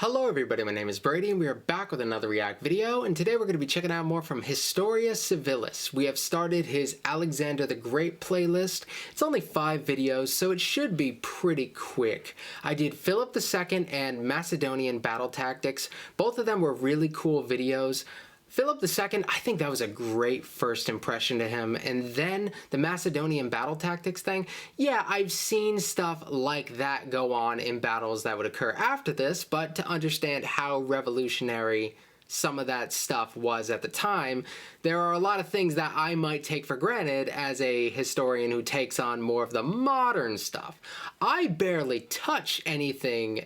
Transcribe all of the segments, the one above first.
Hello everybody, my name is Brady and we are back with another React video, and today we're going to be checking out more from Historia Civilis. We have started his Alexander the Great playlist. It's only 5 videos, so it should be pretty quick. I did Philip II and Macedonian battle tactics. Both of them were really cool videos. Philip II, I think that was a great first impression to him, and then the Macedonian battle tactics thing, yeah, I've seen stuff like that go on in battles that would occur after this, but to understand how revolutionary some of that stuff was at the time, there are a lot of things that I might take for granted as a historian who takes on more of the modern stuff. I barely touch anything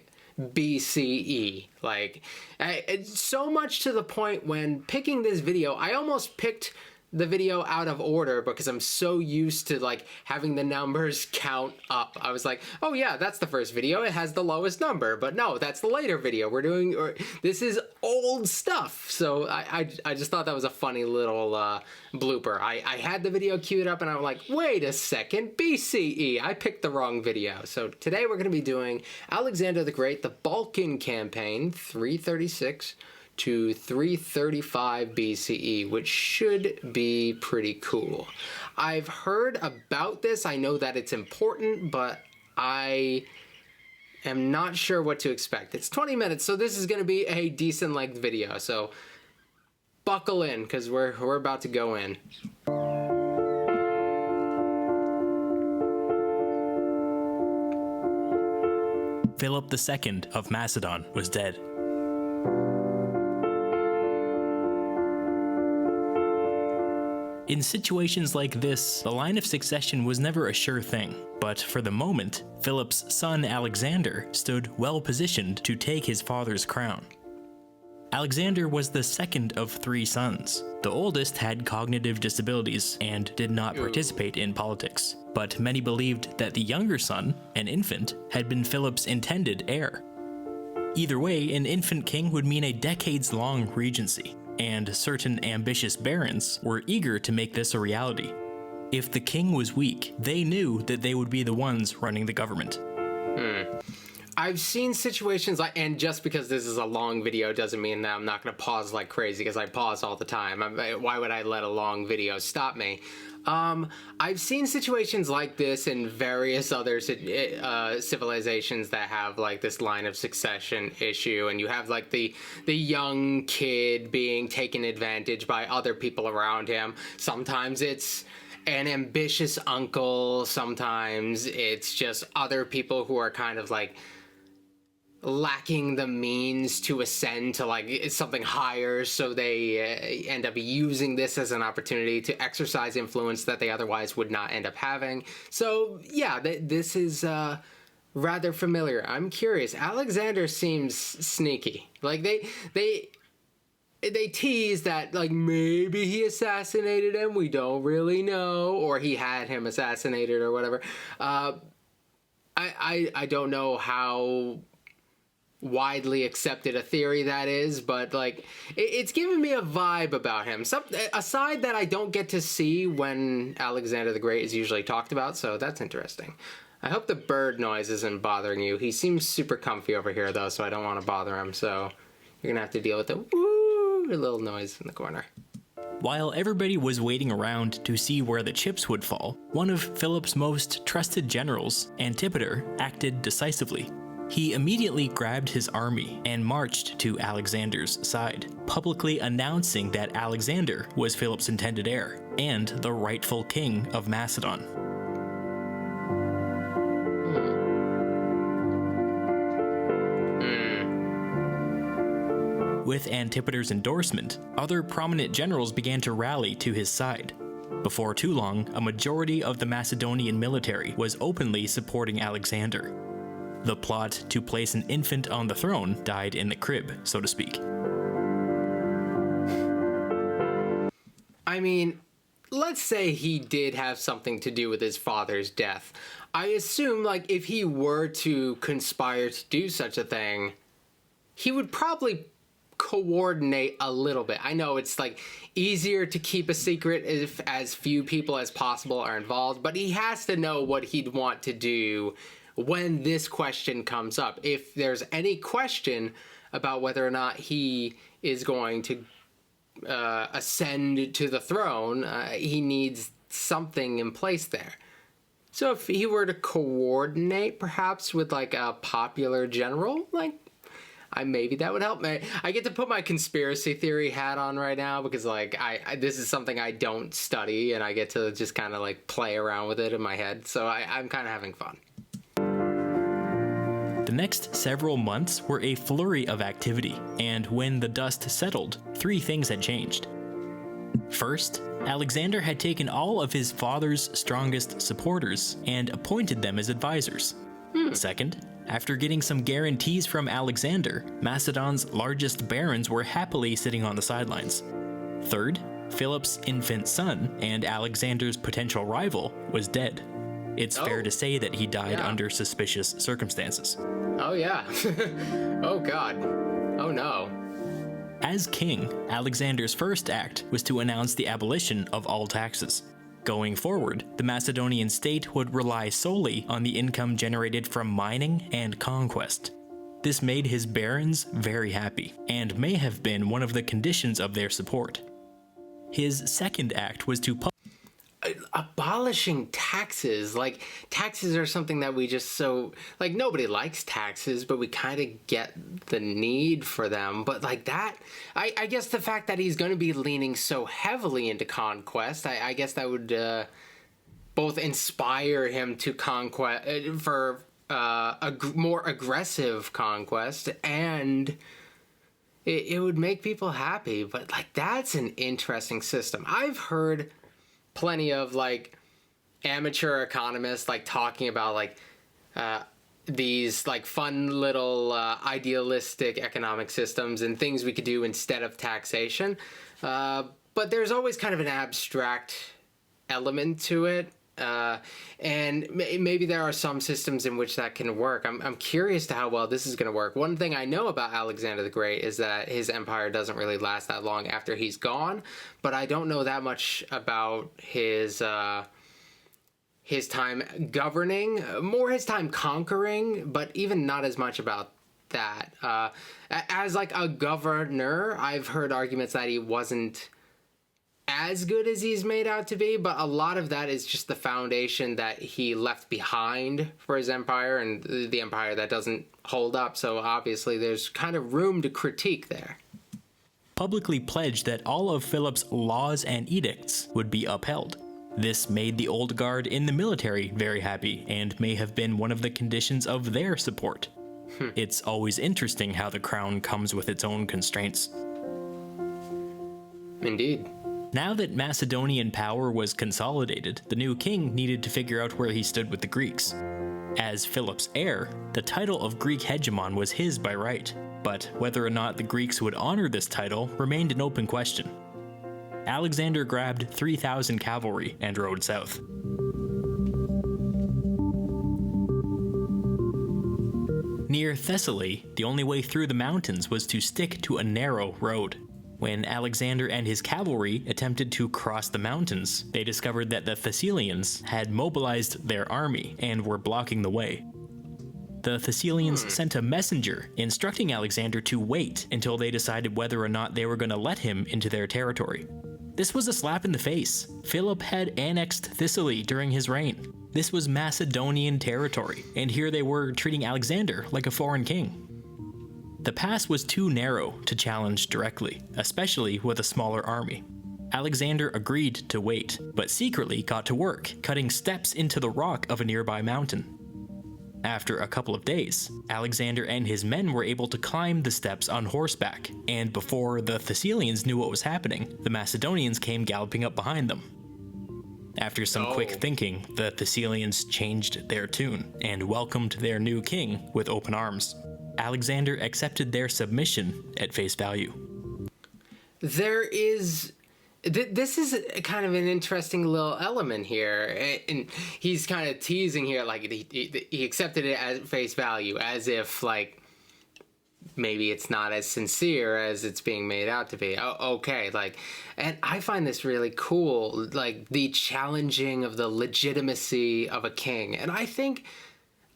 B.C.E. Like, it's so much to the point when picking this video, I almost picked the video out of order because I'm so used to like having the numbers count up. I was like, oh yeah, that's the first video, it has the lowest number, but no, that's the later video we're doing, or this is old stuff. So I just thought that was a funny little blooper. I had the video queued up and I'm like, wait a second, BCE, I picked the wrong video. So today we're going to be doing Alexander the Great, the Balkan campaign, 336 to 335 BCE, which should be pretty cool. I've heard about this, I know that it's important, but I am not sure what to expect. It's 20 minutes, so this is going to be a decent length video, so buckle in, because we're about to go in. Philip II of Macedon was dead. In situations like this, the line of succession was never a sure thing, but for the moment, Philip's son Alexander stood well positioned to take his father's crown. Alexander was the second of 3 sons. The oldest had cognitive disabilities and did not participate in politics, but many believed that the younger son, an infant, had been Philip's intended heir. Either way, an infant king would mean a decades-long regency, and certain ambitious barons were eager to make this a reality. If the king was weak, they knew that they would be the ones running the government. I've seen situations like, and just because this is a long video doesn't mean that I'm not going to pause like crazy, because I pause all the time. Why would I let a long video stop me? I've seen situations like this in various other civilizations that have like this line of succession issue, and you have like the young kid being taken advantage by other people around him. Sometimes it's an ambitious uncle, sometimes it's just other people who are kind of like lacking the means to ascend to like something higher, so they end up using this as an opportunity to exercise influence that they otherwise would not end up having. So yeah, this is rather familiar. I'm curious. Alexander seems sneaky. Like they tease that like maybe he assassinated him, we don't really know, or he had him assassinated or whatever. I don't know how widely accepted a theory that is, but like it's giving me a vibe about him, a side that I don't get to see when Alexander the Great is usually talked about, so that's interesting. I hope the bird noise isn't bothering you. He seems super comfy over here though, so I don't want to bother him, so you're gonna have to deal with the woo little noise in the corner. While everybody was waiting around to see where the chips would fall, one of Philip's most trusted generals, Antipater, acted decisively. He immediately grabbed his army and marched to Alexander's side, publicly announcing that Alexander was Philip's intended heir and the rightful king of Macedon. With Antipater's endorsement, other prominent generals began to rally to his side. Before too long, a majority of the Macedonian military was openly supporting Alexander. The plot to place an infant on the throne died in the crib, so to speak. I mean, let's say he did have something to do with his father's death. I assume, like, if he were to conspire to do such a thing, he would probably coordinate a little bit. I know it's like easier to keep a secret if as few people as possible are involved, but he has to know what he'd want to do when this question comes up. If there's any question about whether or not he is going to ascend to the throne. He needs something in place there. So if he were to coordinate perhaps with like a popular general, like maybe that would help me. I get to put my conspiracy theory hat on right now because like this is something I don't study, and I get to just kind of like play around with it in my head. So I'm kind of having fun. The next several months were a flurry of activity, and when the dust settled, 3 things had changed. First, Alexander had taken all of his father's strongest supporters and appointed them as advisors. Second, after getting some guarantees from Alexander, Macedon's largest barons were happily sitting on the sidelines. Third, Philip's infant son and Alexander's potential rival was dead. It's fair to say that he died under suspicious circumstances. Oh yeah. Oh god. Oh no. As king, Alexander's first act was to announce the abolition of all taxes. Going forward, the Macedonian state would rely solely on the income generated from mining and conquest. This made his barons very happy, and may have been one of the conditions of their support. His second act was to abolishing taxes. Like, taxes are something that we just like, nobody likes taxes, but we kind of get the need for them. But like that, I guess the fact that he's going to be leaning so heavily into conquest, I guess that would both inspire him to conquest for a more aggressive conquest, and it would make people happy. But like, that's an interesting system. I've heard plenty of like amateur economists like talking about like these like fun little idealistic economic systems and things we could do instead of taxation, but there's always kind of an abstract element to it, and maybe there are some systems in which that can work. I'm curious to how well this is going to work. One thing I know about Alexander the Great is that his empire doesn't really last that long after he's gone, but I don't know that much about his time governing, more his time conquering, but even not as much about that. As like a governor, I've heard arguments that he wasn't as good as he's made out to be, but a lot of that is just the foundation that he left behind for his empire, and the empire that doesn't hold up, so obviously there's kind of room to critique there. Publicly pledged that all of Philip's laws and edicts would be upheld. This made the old guard in the military very happy, and may have been one of the conditions of their support. It's always interesting how the crown comes with its own constraints. Indeed. Now that Macedonian power was consolidated, the new king needed to figure out where he stood with the Greeks. As Philip's heir, the title of Greek hegemon was his by right, but whether or not the Greeks would honor this title remained an open question. Alexander grabbed 3,000 cavalry and rode south. Near Thessaly, the only way through the mountains was to stick to a narrow road. When Alexander and his cavalry attempted to cross the mountains, they discovered that the Thessalians had mobilized their army and were blocking the way. The Thessalians sent a messenger instructing Alexander to wait until they decided whether or not they were going to let him into their territory. This was a slap in the face. Philip had annexed Thessaly during his reign. This was Macedonian territory, and here they were treating Alexander like a foreign king. The pass was too narrow to challenge directly, especially with a smaller army. Alexander agreed to wait, but secretly got to work, cutting steps into the rock of a nearby mountain. After a couple of days, Alexander and his men were able to climb the steps on horseback, and before the Thessalians knew what was happening, the Macedonians came galloping up behind them. After some quick thinking, the Thessalians changed their tune and welcomed their new king with open arms. Alexander accepted their submission at face value. This is kind of an interesting little element here, and he's kind of teasing here, like he accepted it at face value, as if like maybe it's not as sincere as it's being made out to be. Oh, okay, like, and I find this really cool, like the challenging of the legitimacy of a king, and I think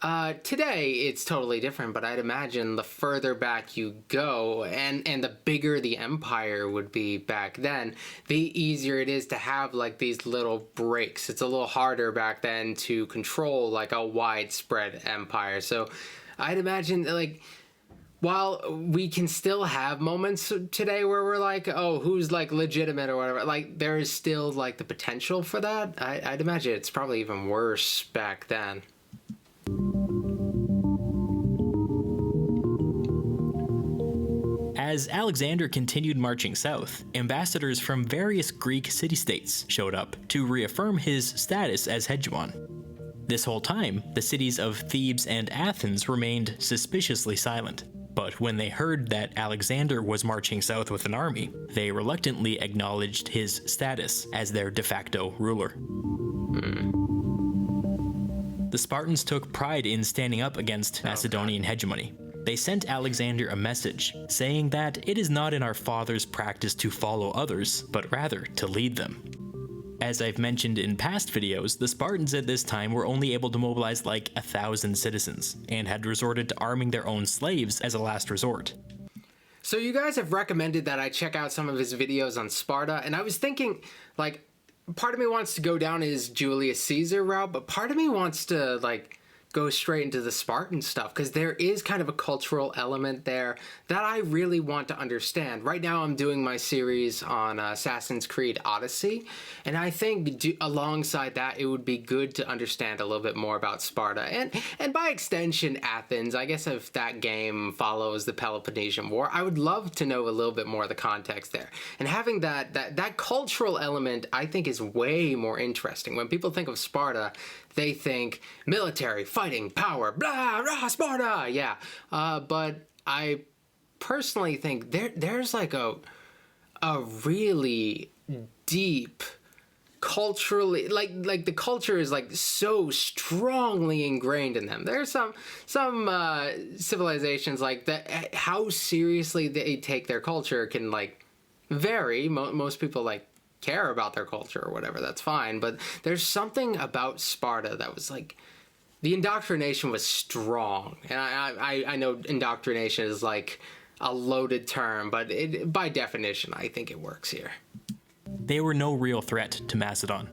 Today it's totally different, but I'd imagine the further back you go and the bigger the empire would be back then, the easier it is to have like these little breaks. It's a little harder back then to control like a widespread empire. So I'd imagine like while we can still have moments today where we're like, oh, who's like legitimate or whatever, like there is still like the potential for that. I'd imagine it's probably even worse back then. As Alexander continued marching south, ambassadors from various Greek city-states showed up to reaffirm his status as hegemon. This whole time, the cities of Thebes and Athens remained suspiciously silent. But when they heard that Alexander was marching south with an army, they reluctantly acknowledged his status as their de facto ruler. The Spartans took pride in standing up against Macedonian hegemony. They sent Alexander a message, saying that it is not in our father's practice to follow others, but rather to lead them. As I've mentioned in past videos, the Spartans at this time were only able to mobilize like 1,000 citizens, and had resorted to arming their own slaves as a last resort. So you guys have recommended that I check out some of his videos on Sparta, and I was thinking, like, part of me wants to go down his Julius Caesar route, but part of me wants to, like, go straight into the Spartan stuff, because there is kind of a cultural element there that I really want to understand. Right now I'm doing my series on Assassin's Creed Odyssey, and I think alongside that it would be good to understand a little bit more about Sparta, and by extension Athens. I guess if that game follows the Peloponnesian War, I would love to know a little bit more of the context there. And having that cultural element I think is way more interesting. When people think of Sparta, they think military, fighting, power, blah, blah, Sparta, yeah. But I personally think there's like a really deep culturally, like the culture is like so strongly ingrained in them. There's some civilizations like that, how seriously they take their culture can like vary. Most people like care about their culture or whatever, that's fine, but there's something about Sparta that was like, the indoctrination was strong. And I know indoctrination is like a loaded term, but by definition I think it works here. They were no real threat to Macedon.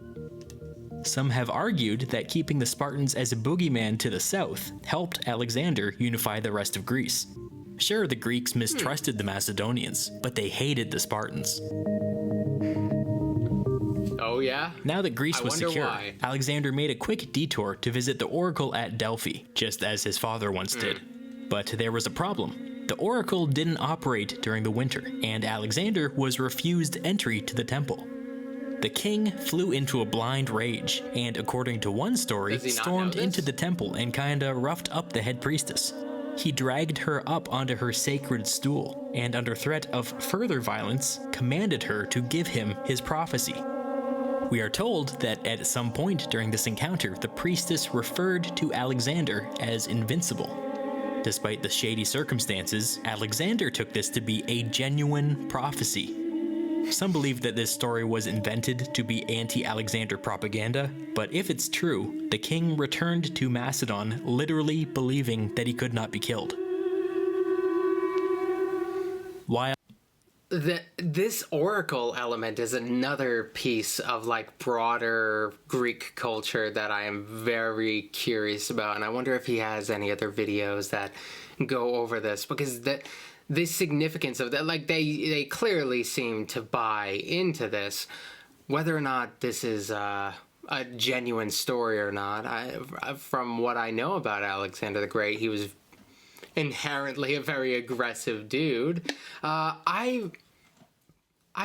Some have argued that keeping the Spartans as a boogeyman to the south helped Alexander unify the rest of Greece. Sure, the Greeks mistrusted the Macedonians, but they hated the Spartans. Oh yeah? Now that Greece was secure, why. Alexander made a quick detour to visit the oracle at Delphi, just as his father once did. But there was a problem. The oracle didn't operate during the winter, and Alexander was refused entry to the temple. The king flew into a blind rage, and according to one story, stormed into the temple and kinda roughed up the head priestess. He dragged her up onto her sacred stool, and under threat of further violence, commanded her to give him his prophecy. We are told that at some point during this encounter, the priestess referred to Alexander as invincible. Despite the shady circumstances, Alexander took this to be a genuine prophecy. Some believe that this story was invented to be anti-Alexander propaganda, but if it's true, the king returned to Macedon literally believing that he could not be killed. While this oracle element is another piece of like broader Greek culture that I am very curious about, and I wonder if he has any other videos that go over this, because the significance of that, like they clearly seem to buy into this. Whether or not this is a genuine story or not, from what I know about Alexander the Great, he was inherently a very aggressive dude. I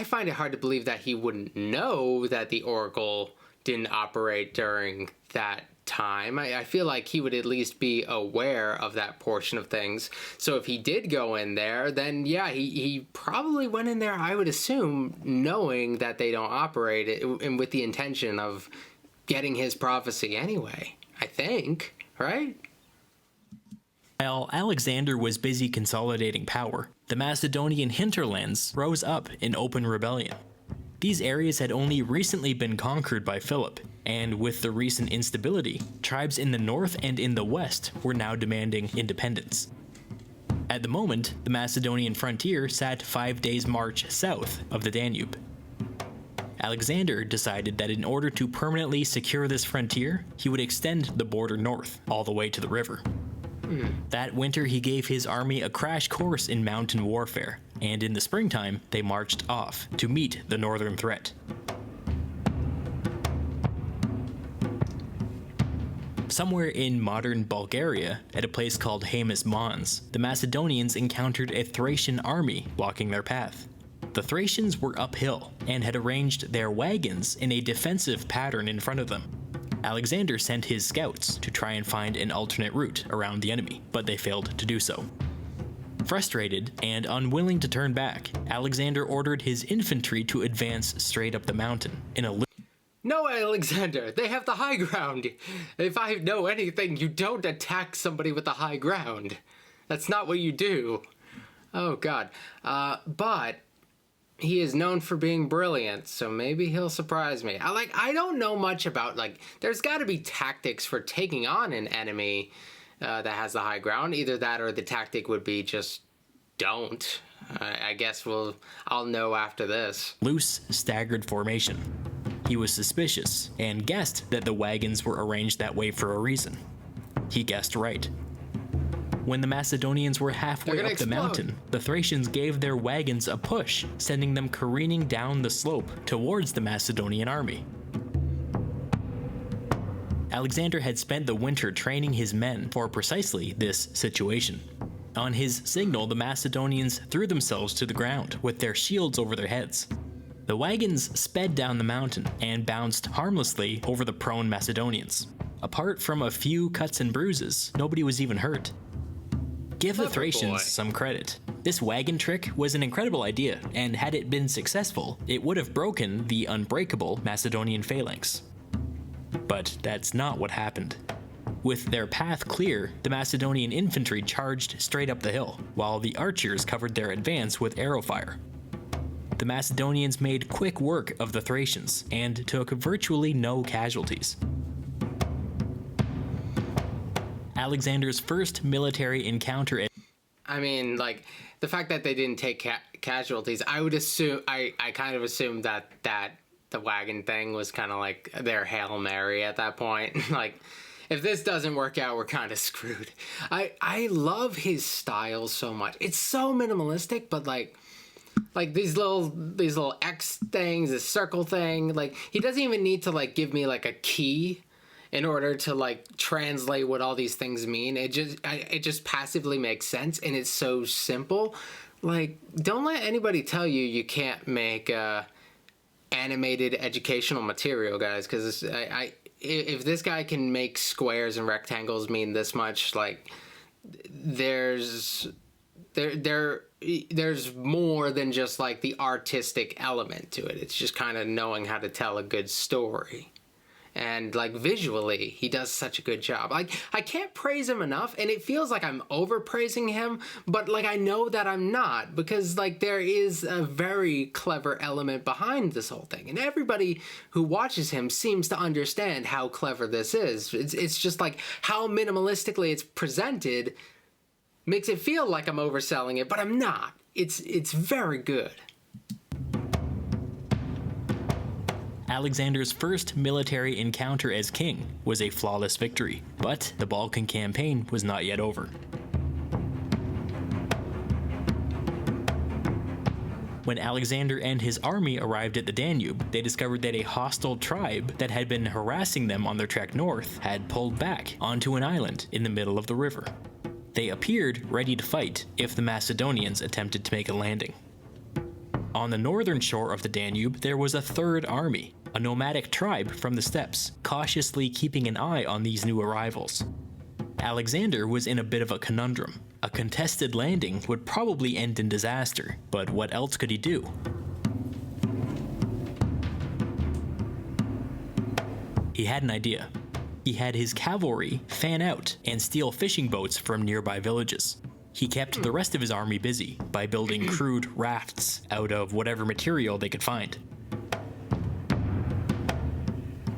find it hard to believe that he wouldn't know that the oracle didn't operate during that time. I feel like he would at least be aware of that portion of things. So if he did go in there, then yeah, he probably went in there, I would assume, knowing that they don't operate it, and with the intention of getting his prophecy anyway, I think, right? While Alexander was busy consolidating power, the Macedonian hinterlands rose up in open rebellion. These areas had only recently been conquered by Philip, And with the recent instability, tribes in the north and in the west were now demanding independence. At the moment, the Macedonian frontier sat 5 days' march south of the Danube. Alexander decided that in order to permanently secure this frontier, he would extend the border north, all the way to the river. That winter, he gave his army a crash course in mountain warfare, and in the springtime, they marched off to meet the northern threat. Somewhere in modern Bulgaria, at a place called Hemus Mons, the Macedonians encountered a Thracian army blocking their path. The Thracians were uphill and had arranged their wagons in a defensive pattern in front of them. Alexander sent his scouts to try and find an alternate route around the enemy, but they failed to do so. Frustrated and unwilling to turn back, Alexander ordered his infantry to advance straight up the mountain in a No, Alexander, they have the high ground. If I know anything, you don't attack somebody with the high ground. That's not what you do. Oh, God. But he is known for being brilliant, so maybe he'll surprise me. I don't know much about, there's got to be tactics for taking on an enemy that has the high ground. Either that or the tactic would be just don't. I guess I'll know after this. Loose, staggered formation. He was suspicious and guessed that the wagons were arranged that way for a reason. He guessed right. When the Macedonians were halfway up the mountain, the Thracians gave their wagons a push, sending them careening down the slope towards the Macedonian army. Alexander had spent the winter training his men for precisely this situation. On his signal, the Macedonians threw themselves to the ground with their shields over their heads. The wagons sped down the mountain and bounced harmlessly over the prone Macedonians. Apart from a few cuts and bruises, nobody was even hurt. Give the Thracians some credit. This wagon trick was an incredible idea, and had it been successful, it would have broken the unbreakable Macedonian phalanx. But that's not what happened. With their path clear, the Macedonian infantry charged straight up the hill, while the archers covered their advance with arrow fire. The Macedonians made quick work of the Thracians, and took virtually no casualties. Alexander's first military encounter. The fact that they didn't take casualties, I would assume, I kind of assumed that the wagon thing was kind of like their Hail Mary at that point. If this doesn't work out, we're kind of screwed. I love his style so much. It's so minimalistic, but these little X things, this circle thing, he doesn't even need to give me a key in order to translate what all these things mean. It just passively makes sense, and it's so simple. Don't let anybody tell you can't make animated educational material, guys, because if this guy can make squares and rectangles mean this much, there's more than just the artistic element to it. It's just kind of knowing how to tell a good story. And visually, he does such a good job. I can't praise him enough, and it feels like I'm overpraising him, but I know that I'm not, because there is a very clever element behind this whole thing, and everybody who watches him seems to understand how clever this is. It's just how minimalistically it's presented makes it feel like I'm overselling it, but I'm not. It's very good. Alexander's first military encounter as king was a flawless victory, but the Balkan campaign was not yet over. When Alexander and his army arrived at the Danube, they discovered that a hostile tribe that had been harassing them on their trek north had pulled back onto an island in the middle of the river. They appeared ready to fight if the Macedonians attempted to make a landing. On the northern shore of the Danube, there was a third army, a nomadic tribe from the steppes, cautiously keeping an eye on these new arrivals. Alexander was in a bit of a conundrum. A contested landing would probably end in disaster, but what else could he do? He had an idea. He had his cavalry fan out and steal fishing boats from nearby villages. He kept the rest of his army busy by building crude rafts out of whatever material they could find.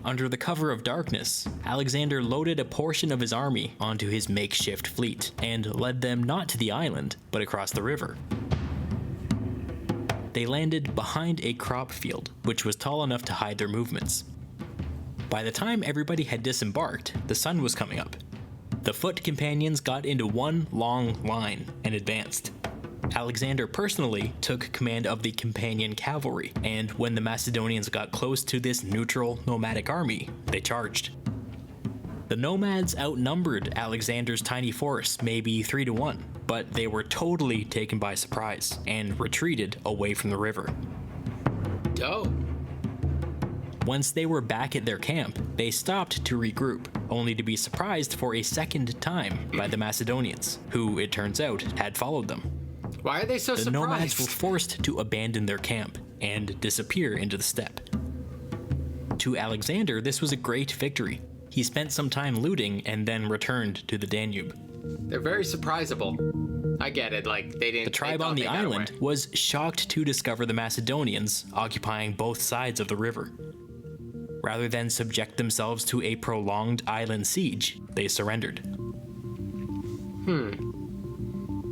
Under the cover of darkness, Alexander loaded a portion of his army onto his makeshift fleet and led them not to the island, but across the river. They landed behind a crop field, which was tall enough to hide their movements. By the time everybody had disembarked, the sun was coming up. The foot companions got into one long line and advanced. Alexander personally took command of the companion cavalry, and when the Macedonians got close to this neutral nomadic army, they charged. The nomads outnumbered Alexander's tiny force maybe 3 to 1, but they were totally taken by surprise and retreated away from the river. Dope. Once they were back at their camp, they stopped to regroup, only to be surprised for a second time by the Macedonians, who, it turns out, had followed them. Why are they so The surprised? nomads were forced to abandon their camp and disappear into the steppe. To Alexander, this was a great victory. He spent some time looting and then returned to the Danube. They're very surprisable. I get it, like, they didn't... The tribe on the island was shocked to discover the Macedonians occupying both sides of the river. Rather than subject themselves to a prolonged island siege, they surrendered.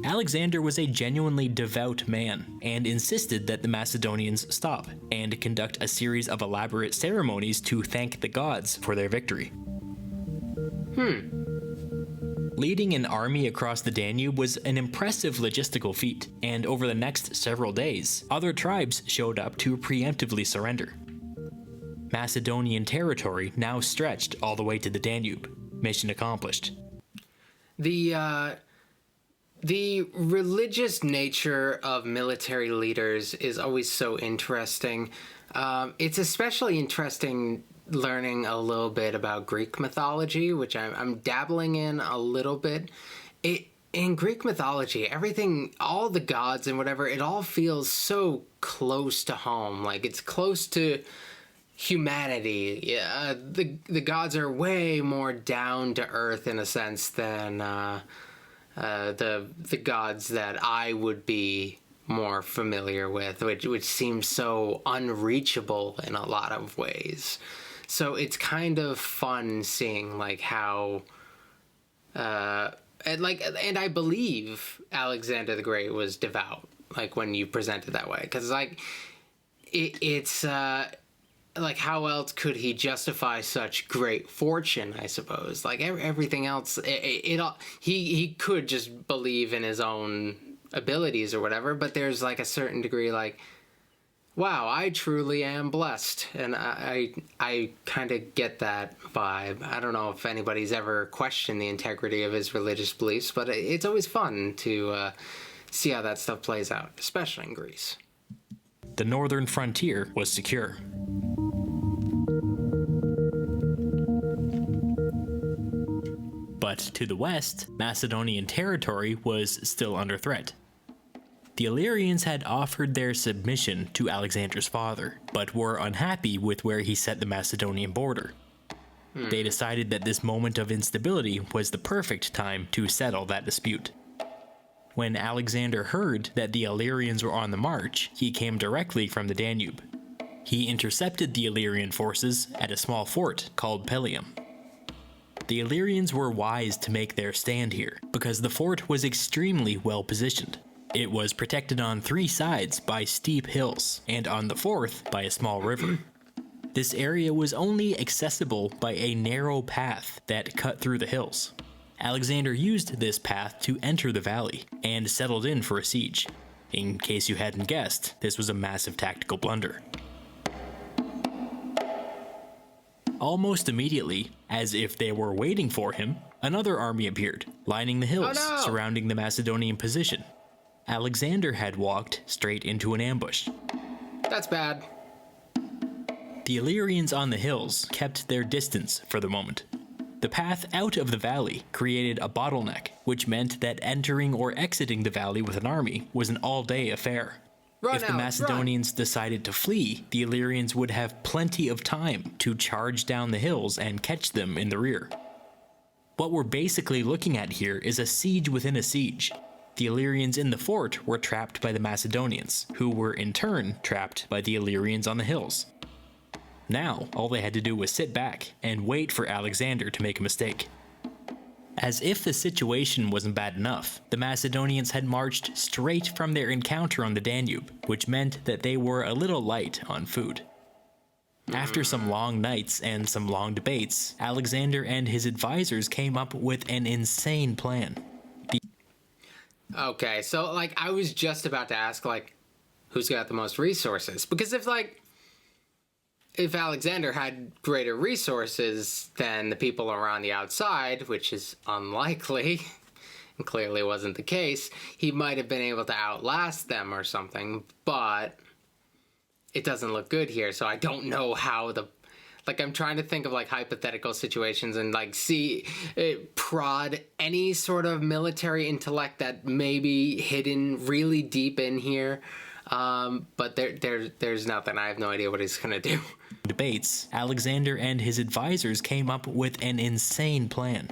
Alexander was a genuinely devout man and insisted that the Macedonians stop and conduct a series of elaborate ceremonies to thank the gods for their victory. Leading an army across the Danube was an impressive logistical feat, and over the next several days, other tribes showed up to preemptively surrender. Macedonian territory now stretched all the way to the Danube. Mission accomplished. The religious nature of military leaders is always so interesting. It's especially interesting learning a little bit about Greek mythology, which I'm dabbling in a little bit. In Greek mythology, everything, all the gods and whatever, it all feels so close to home. Like, it's close to humanity. Yeah, the gods are way more down to earth in a sense than the gods that I would be more familiar with, which seems so unreachable in a lot of ways. So it's kind of fun seeing like how and I believe Alexander the Great was devout, like when you present it that way, because like it's like, how else could he justify such great fortune, I suppose? Like, everything else, he could just believe in his own abilities or whatever, but there's, like, a certain degree, like, wow, I truly am blessed. And I kind of get that vibe. I don't know if anybody's ever questioned the integrity of his religious beliefs, but it's always fun to see how that stuff plays out, especially in Greece. The northern frontier was secure. But to the west, Macedonian territory was still under threat. The Illyrians had offered their submission to Alexander's father, but were unhappy with where he set the Macedonian border. They decided that this moment of instability was the perfect time to settle that dispute. When Alexander heard that the Illyrians were on the march, he came directly from the Danube. He intercepted the Illyrian forces at a small fort called Pelium. The Illyrians were wise to make their stand here, because the fort was extremely well positioned. It was protected on 3 sides by steep hills, and on the 4th by a small river. This area was only accessible by a narrow path that cut through the hills. Alexander used this path to enter the valley, and settled in for a siege. In case you hadn't guessed, this was a massive tactical blunder. Almost immediately, as if they were waiting for him, another army appeared, lining the hills surrounding the Macedonian position. Alexander had walked straight into an ambush. That's bad. The Illyrians on the hills kept their distance for the moment. The path out of the valley created a bottleneck, which meant that entering or exiting the valley with an army was an all-day affair. If the Macedonians decided to flee, the Illyrians would have plenty of time to charge down the hills and catch them in the rear. What we're basically looking at here is a siege within a siege. The Illyrians in the fort were trapped by the Macedonians, who were in turn trapped by the Illyrians on the hills. Now, all they had to do was sit back and wait for Alexander to make a mistake. As if the situation wasn't bad enough, the Macedonians had marched straight from their encounter on the Danube, which meant that they were a little light on food. After some long nights and some long debates, Alexander and his advisors came up with an insane plan. Okay, so, like, I was just about to ask, like, who's got the most resources? Because if Alexander had greater resources than the people around the outside, which is unlikely, and clearly wasn't the case, he might have been able to outlast them or something, but it doesn't look good here, so I don't know how I'm trying to think of, like, hypothetical situations and, like, prod any sort of military intellect that may be hidden really deep in here. But there's nothing. I have no idea what he's gonna do. Debates, Alexander and his advisors came up with an insane plan.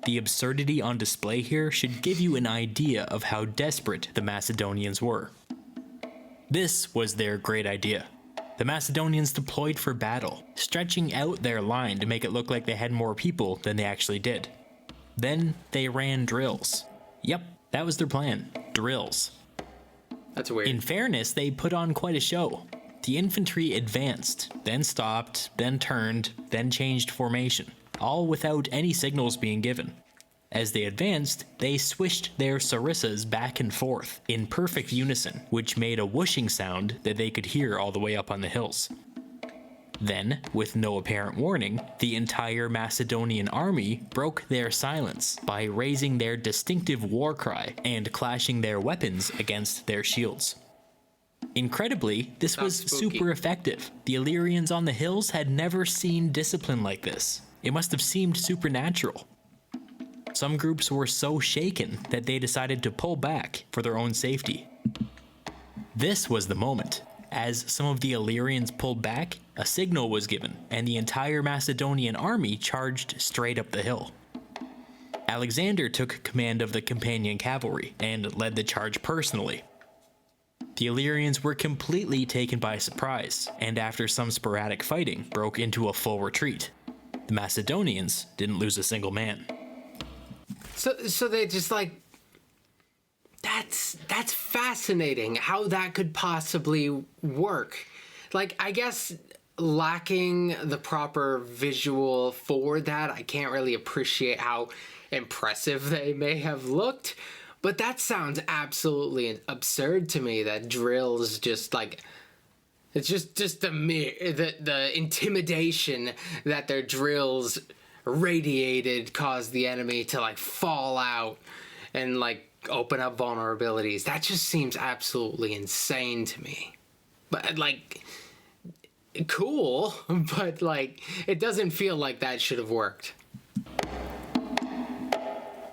The absurdity on display here should give you an idea of how desperate the Macedonians were. This was their great idea. The Macedonians deployed for battle, stretching out their line to make it look like they had more people than they actually did. Then they ran drills. Yep, that was their plan. Drills. That's weird. In fairness, they put on quite a show. The infantry advanced, then stopped, then turned, then changed formation, all without any signals being given. As they advanced, they swished their sarissas back and forth in perfect unison, which made a whooshing sound that they could hear all the way up on the hills. Then, with no apparent warning, the entire Macedonian army broke their silence by raising their distinctive war cry and clashing their weapons against their shields. Incredibly, this was super effective. The Illyrians on the hills had never seen discipline like this. It must have seemed supernatural. Some groups were so shaken that they decided to pull back for their own safety. This was the moment. As some of the Illyrians pulled back, a signal was given, and the entire Macedonian army charged straight up the hill. Alexander took command of the companion cavalry and led the charge personally. The Illyrians were completely taken by surprise, and after some sporadic fighting, broke into a full retreat. The Macedonians didn't lose a single man. So they just, like, that's fascinating how that could possibly work. Like, I guess lacking the proper visual for that, I can't really appreciate how impressive they may have looked, but that sounds absolutely absurd to me, that drills just, like, it's just the intimidation that their drills radiated caused the enemy to, like, fall out and, like, open up vulnerabilities. That just seems absolutely insane to me. But, like, cool, but, like, it doesn't feel like that should have worked.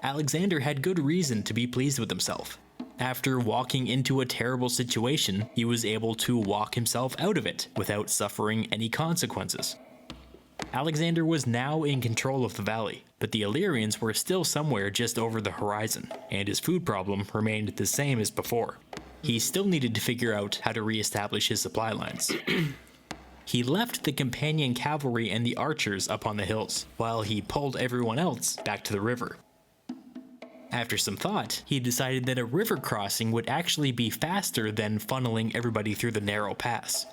Alexander had good reason to be pleased with himself. After walking into a terrible situation, he was able to walk himself out of it without suffering any consequences. Alexander was now in control of the valley, but the Illyrians were still somewhere just over the horizon, and his food problem remained the same as before. He still needed to figure out how to re-establish his supply lines. He left the companion cavalry and the archers up on the hills, while he pulled everyone else back to the river. After some thought, he decided that a river crossing would actually be faster than funneling everybody through the narrow pass.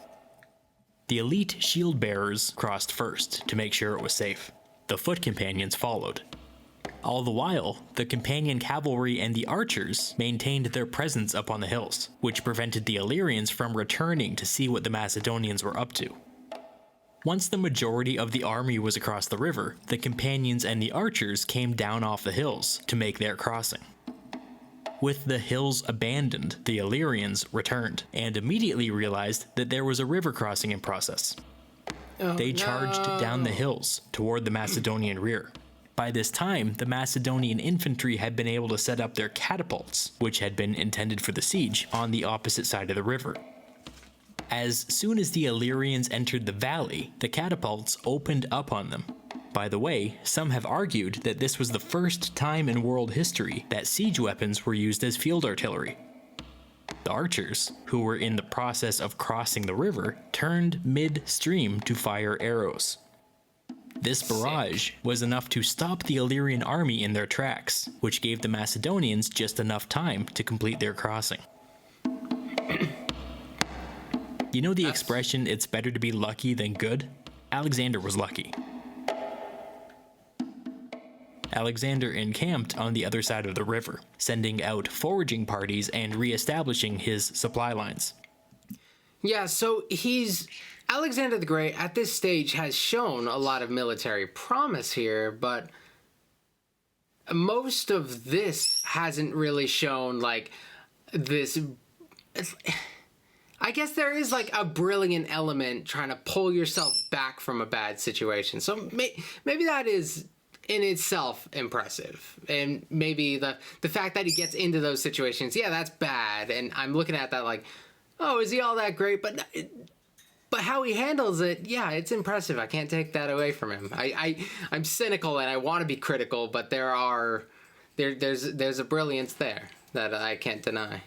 The elite shield bearers crossed first to make sure it was safe. The foot companions followed. All the while, the companion cavalry and the archers maintained their presence up on the hills, which prevented the Illyrians from returning to see what the Macedonians were up to. Once the majority of the army was across the river, the companions and the archers came down off the hills to make their crossing. With the hills abandoned, the Illyrians returned, and immediately realized that there was a river crossing in process. They charged down the hills toward the Macedonian rear. By this time, the Macedonian infantry had been able to set up their catapults, which had been intended for the siege, on the opposite side of the river. As soon as the Illyrians entered the valley, the catapults opened up on them. By the way, some have argued that this was the first time in world history that siege weapons were used as field artillery. The archers, who were in the process of crossing the river, turned mid-stream to fire arrows. This barrage was enough to stop the Illyrian army in their tracks, which gave the Macedonians just enough time to complete their crossing. You know the expression, it's better to be lucky than good? Alexander was lucky. Alexander encamped on the other side of the river, sending out foraging parties and re-establishing his supply lines. Yeah, so Alexander the Great at this stage has shown a lot of military promise here, but most of this hasn't really shown like this. I guess there is like a brilliant element trying to pull yourself back from a bad situation. So maybe that is in itself impressive, and maybe the fact that he gets into those situations, yeah, that's bad, and I'm looking at that like, oh, is he all that great? But how he handles it, yeah, it's impressive. I can't take that away from him. I'm cynical and I want to be critical, but there's a brilliance there that I can't deny.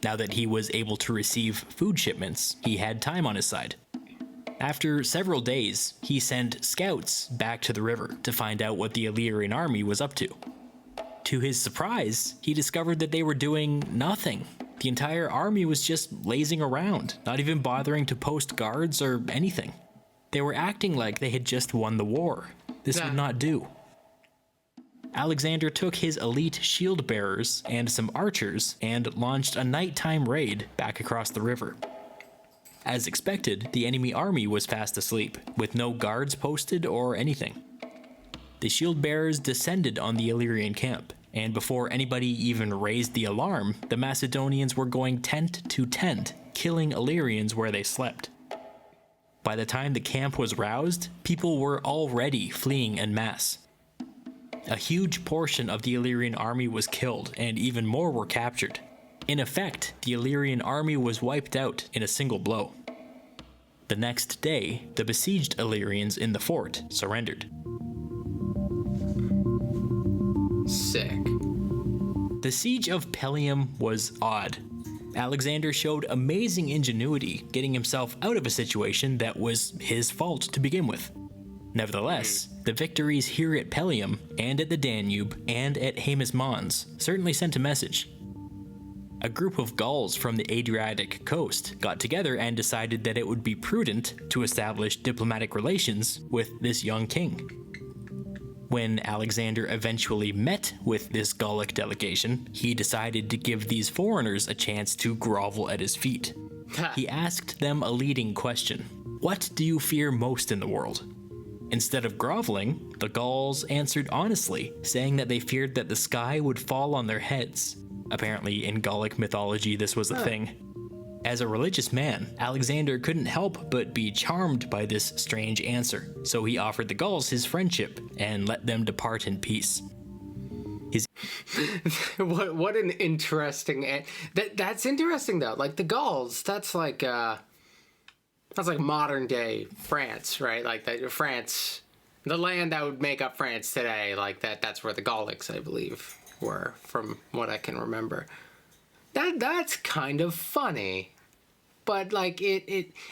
Now that he was able to receive food shipments, he had time on his side. After several days, he sent scouts back to the river to find out what the Illyrian army was up to. To his surprise, he discovered that they were doing nothing. The entire army was just lazing around, not even bothering to post guards or anything. They were acting like they had just won the war. This would not do. Alexander took his elite shield bearers and some archers and launched a nighttime raid back across the river. As expected, the enemy army was fast asleep, with no guards posted or anything. The shield bearers descended on the Illyrian camp, and before anybody even raised the alarm, the Macedonians were going tent to tent, killing Illyrians where they slept. By the time the camp was roused, people were already fleeing en masse. A huge portion of the Illyrian army was killed, and even more were captured. In effect, the Illyrian army was wiped out in a single blow. The next day, the besieged Illyrians in the fort surrendered. Sick. The siege of Pelium was odd. Alexander showed amazing ingenuity, getting himself out of a situation that was his fault to begin with. Nevertheless, the victories here at Pelium, and at the Danube, and at Hemus Mons certainly sent a message. A group of Gauls from the Adriatic coast got together and decided that it would be prudent to establish diplomatic relations with this young king. When Alexander eventually met with this Gallic delegation, he decided to give these foreigners a chance to grovel at his feet. He asked them a leading question: "What do you fear most in the world?" Instead of groveling, the Gauls answered honestly, saying that they feared that the sky would fall on their heads. Apparently, in Gallic mythology, this was a thing. As a religious man, Alexander couldn't help but be charmed by this strange answer, so he offered the Gauls his friendship and let them depart in peace. What an interesting... That's interesting, though. Like, the Gauls, that's like modern day France, right? Like France, the land that would make up France today, like that's where the Gallics, I believe, were, from what I can remember. That's kind of funny, but like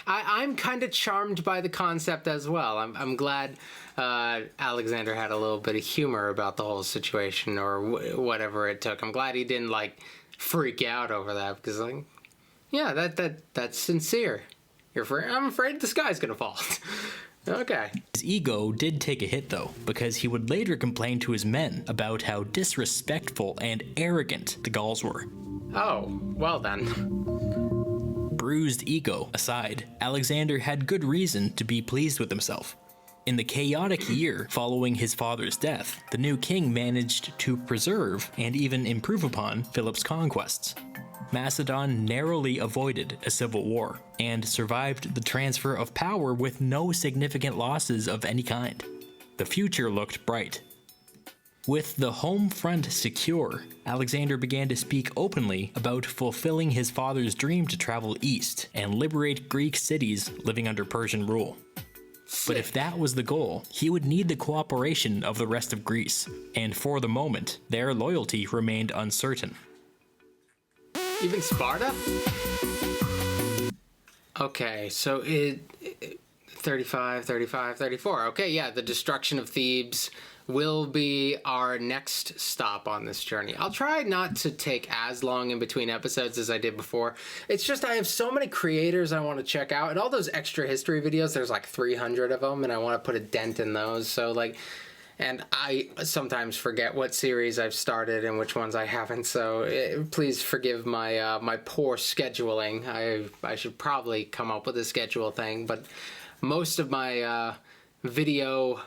I'm kind of charmed by the concept as well. I'm glad Alexander had a little bit of humor about the whole situation, or whatever it took. I'm glad he didn't like freak out over that, because like, yeah, that's sincere. I'm afraid the sky's gonna fall. Okay. His ego did take a hit, though, because he would later complain to his men about how disrespectful and arrogant the Gauls were. Oh, well then. Bruised ego aside, Alexander had good reason to be pleased with himself. In the chaotic year following his father's death, the new king managed to preserve and even improve upon Philip's conquests. Macedon narrowly avoided a civil war and survived the transfer of power with no significant losses of any kind. The future looked bright. With the home front secure, Alexander began to speak openly about fulfilling his father's dream to travel east and liberate Greek cities living under Persian rule. But if that was the goal, he would need the cooperation of the rest of Greece, and for the moment, their loyalty remained uncertain. Even Sparta? Okay, so 35, 35, 34. Okay, yeah, the destruction of Thebes will be our next stop on this journey. I'll try not to take as long in between episodes as I did before. It's just I have so many creators I want to check out, and all those extra history videos, there's like 300 of them, and I want to put a dent in those. So like, and I sometimes forget what series I've started and which ones I haven't, so please forgive my my poor scheduling. I should probably come up with a schedule thing, but most of my video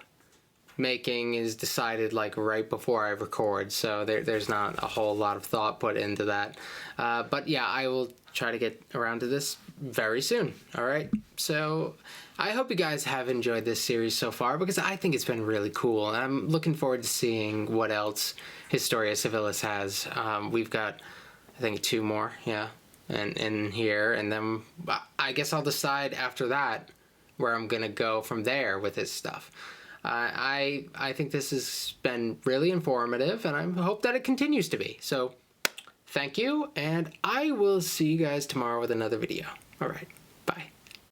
making is decided like right before I record, so there's not a whole lot of thought put into that. But yeah, I will try to get around to this very soon. All right, so I hope you guys have enjoyed this series so far, because I think it's been really cool, and I'm looking forward to seeing what else Historia Civilis has. We've got, I think, 2 more, yeah, and in here, and then I guess I'll decide after that where I'm gonna go from there with this stuff. I think this has been really informative, and I hope that it continues to be. So thank you, and I will see you guys tomorrow with another video. All right.